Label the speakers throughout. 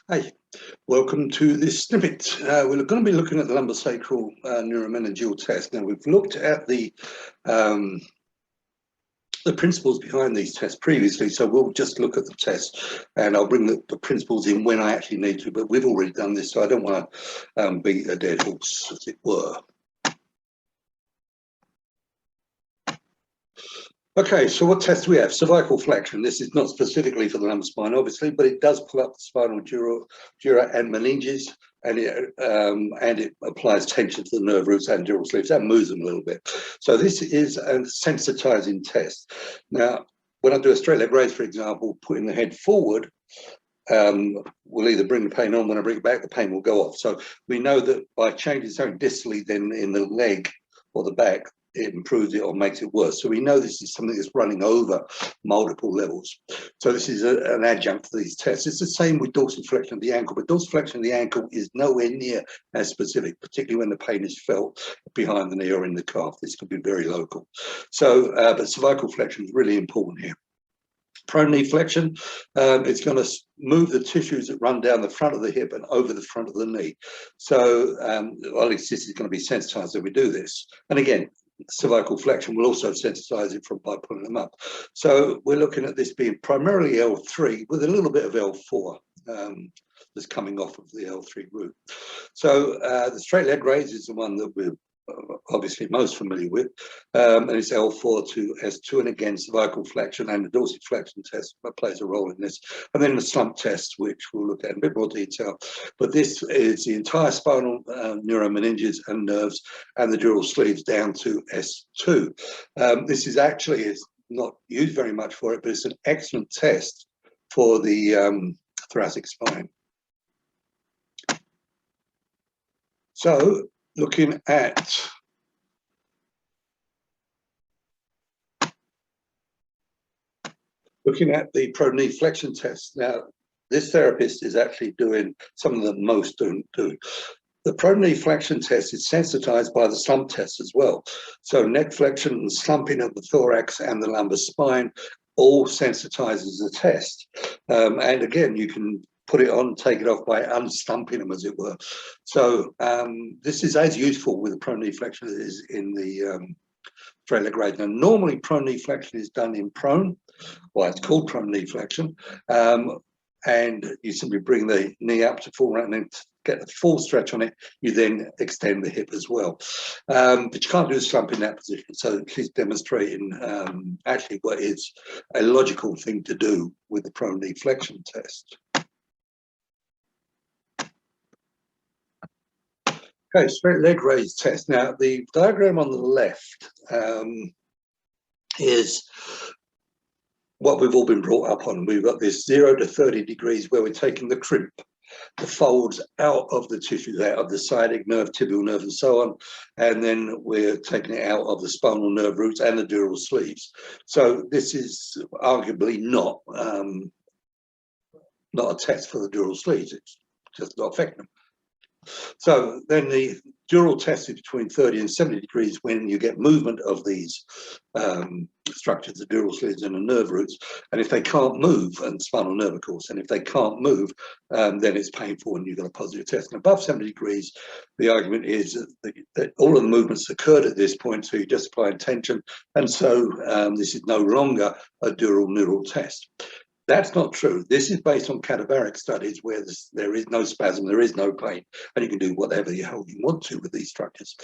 Speaker 1: Hey, welcome to this snippet. We're going to be looking at the lumbar sacral neuromeningeal test. Now, we've looked at the principles behind these tests previously, so we'll just look at the test, and I'll bring the principles in when I actually need to, but we've already done this, so I don't want to beat a dead horse, as it were. Okay, so what test do we have? Cervical flexion. This is not specifically for the lumbar spine, obviously, but it does pull up the spinal dura and meninges, and it applies tension to the nerve roots and dural sleeves. That moves them a little bit. So this is a sensitizing test. Now, when I do a straight leg raise, for example, putting the head forward, will either bring the pain on. When I bring it back, the pain will go off. So we know that by changing something distally, then in the leg or the back, it improves it or makes it worse. So we know this is something that's running over multiple levels. So this is an adjunct to these tests. It's the same with dorsiflexion of the ankle, but dorsiflexion of the ankle is nowhere near as specific, particularly when the pain is felt behind the knee or in the calf. This can be very local. So, but cervical flexion is really important here. Prone knee flexion, it's going to move the tissues that run down the front of the hip and over the front of the knee. So, well, at least this is going to be sensitized that we do this. And again, cervical flexion will also sensitize it by pulling them up. So we're looking at this being primarily L3 with a little bit of L4 that's coming off of the L3 root. So the straight leg raise is the one that we're obviously most familiar with, and it's L4 to S2, and again cervical flexion and the dorsiflexion test plays a role in this, and then the slump test, which we'll look at in a bit more detail. But this is the entire spinal neuromeninges and nerves and the dural sleeves down to S2. This is actually not used very much for it, but it's an excellent test for the thoracic spine. So looking at the prone knee flexion test. Now, this therapist is actually doing something that most don't do. The prone knee flexion test is sensitized by the slump test as well. So neck flexion and slumping of the thorax and the lumbar spine all sensitizes the test. And again, you can put it on, take it off by unstumping them, as it were. So this is as useful with the prone knee flexion as it is in the straight leg raise. Now, normally prone knee flexion is done in prone. Well, it's called prone knee flexion. And you simply bring the knee up to full round and get the full stretch on it. You then extend the hip as well. But you can't do a slump in that position. So she's demonstrating actually what is a logical thing to do with the prone knee flexion test. Okay, straight leg raise test. Now, the diagram on the left is what we've all been brought up on. We've got this 0 to 30 degrees where we're taking the crimp, the folds out of the tissues, out of the sciatic nerve, tibial nerve, and so on. And then we're taking it out of the spinal nerve roots and the dural sleeves. So this is arguably not a test for the dural sleeves. It's just not affecting them. So then the dural test is between 30 and 70 degrees when you get movement of these structures, the dural sleeves and the nerve roots. And if they can't move, and spinal nerve, of course, and if they can't move, then it's painful and you've got a positive test. And above 70 degrees, the argument is that all of the movements occurred at this point, so you're just applying tension. And so this is no longer a dural neural test. That's not true. This is based on cadaveric studies where there is no spasm, there is no pain, and you can do whatever the hell you want to with these structures.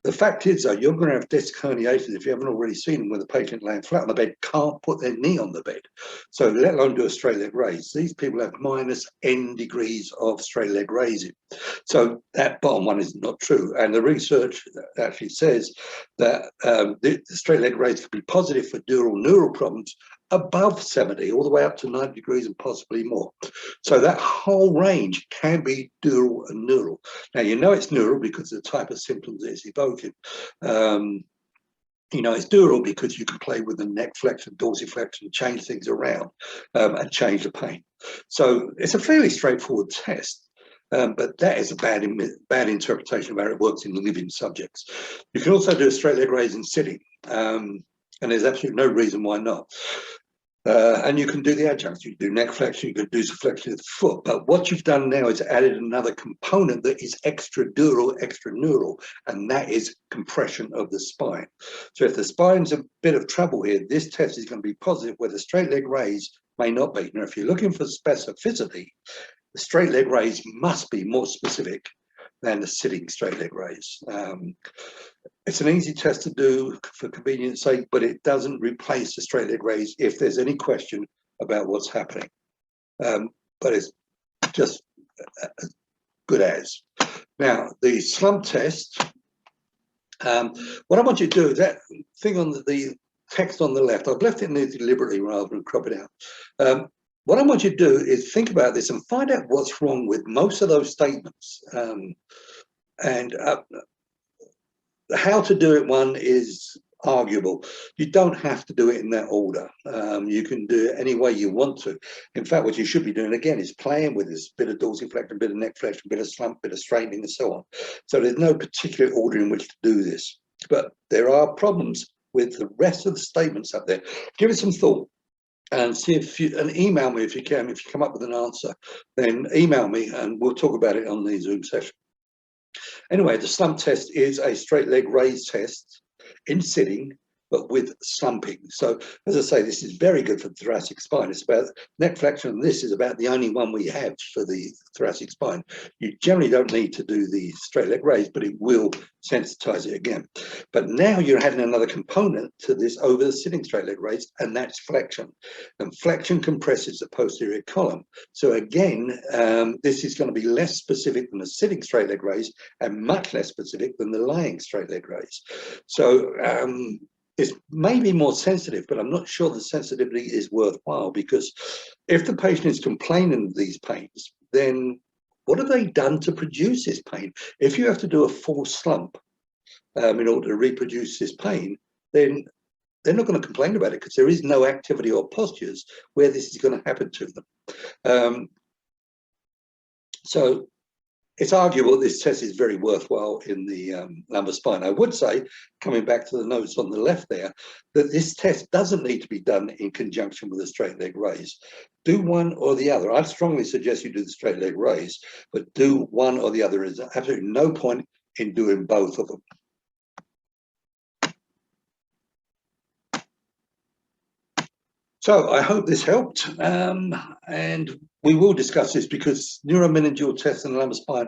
Speaker 1: The fact is, though, you're going to have disc herniations if you haven't already seen them, where the patient laying flat on the bed can't put their knee on the bed. So let alone do a straight leg raise. These people have minus n degrees of straight leg raising. So that bottom one is not true. And the research actually says that the straight leg raise could be positive for dural neural problems above 70, all the way up to 90 degrees and possibly more. So that whole range can be dural and neural. Now, you know it's neural because of the type of symptoms it's evoking. You know it's dural because you can play with the neck flexion, dorsiflexion, change things around and change the pain. So it's a fairly straightforward test. But that is a bad interpretation of how it works in living subjects. You can also do a straight leg raise in sitting. And there's absolutely no reason why not. And you can do the adjuncts. You can do neck flexion, you can do some flexion of the foot. But what you've done now is added another component that is extradural, extraneural, and that is compression of the spine. So if the spine's a bit of trouble here, this test is going to be positive, where the straight leg raise may not be. Now, if you're looking for specificity, the straight leg raise must be more specific than the sitting straight leg raise. It's an easy test to do for convenience sake, but it doesn't replace the straight leg raise if there's any question about what's happening. But it's just good as. Now, the slump test, what I want you to do is that thing on the text on the left, I've left it in there deliberately rather than crop it out. What I want you to do is think about this and find out what's wrong with most of those statements. How to do it, one is arguable. You don't have to do it in that order. You can do it any way you want to. In fact, what you should be doing again is playing with this bit of dorsiflexion, bit of neck flexion, bit of slump, bit of straightening, and so on. So there's no particular order in which to do this. But there are problems with the rest of the statements up there. Give it some thought and see if you, and email me if you can. If you come up with an answer, then email me and we'll talk about it on the Zoom session. Anyway, the slump test is a straight leg raise test in sitting, but with slumping. So, as I say, this is very good for the thoracic spine. It's about neck flexion, and this is about the only one we have for the thoracic spine. You generally don't need to do the straight leg raise, but it will sensitize it again. But now you're adding another component to this over the sitting straight leg raise, and that's flexion. And flexion compresses the posterior column. So again, this is going to be less specific than the sitting straight leg raise and much less specific than the lying straight leg raise. So it's maybe more sensitive, but I'm not sure the sensitivity is worthwhile, because if the patient is complaining of these pains, then what have they done to produce this pain? If you have to do a full slump in order to reproduce this pain, then they're not going to complain about it, because there is no activity or postures where this is going to happen to them. So it's arguable this test is very worthwhile in the lumbar spine. I would say, coming back to the notes on the left there, that this test doesn't need to be done in conjunction with a straight leg raise. Do one or the other. I'd strongly suggest you do the straight leg raise, but do one or the other. There's absolutely no point in doing both of them. So I hope this helped, and we will discuss this, because neuromeningeal tests in the lumbar spine,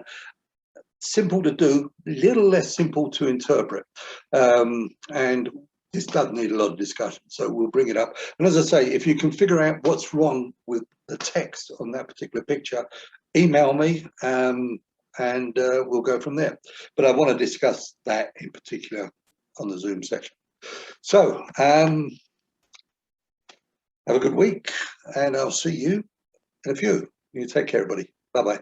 Speaker 1: simple to do, a little less simple to interpret, and this does need a lot of discussion, so we'll bring it up. And as I say, if you can figure out what's wrong with the text on that particular picture, email me, and we'll go from there. But I want to discuss that in particular on the Zoom section. So have a good week, and I'll see you in a few. You take care, everybody. Bye-bye.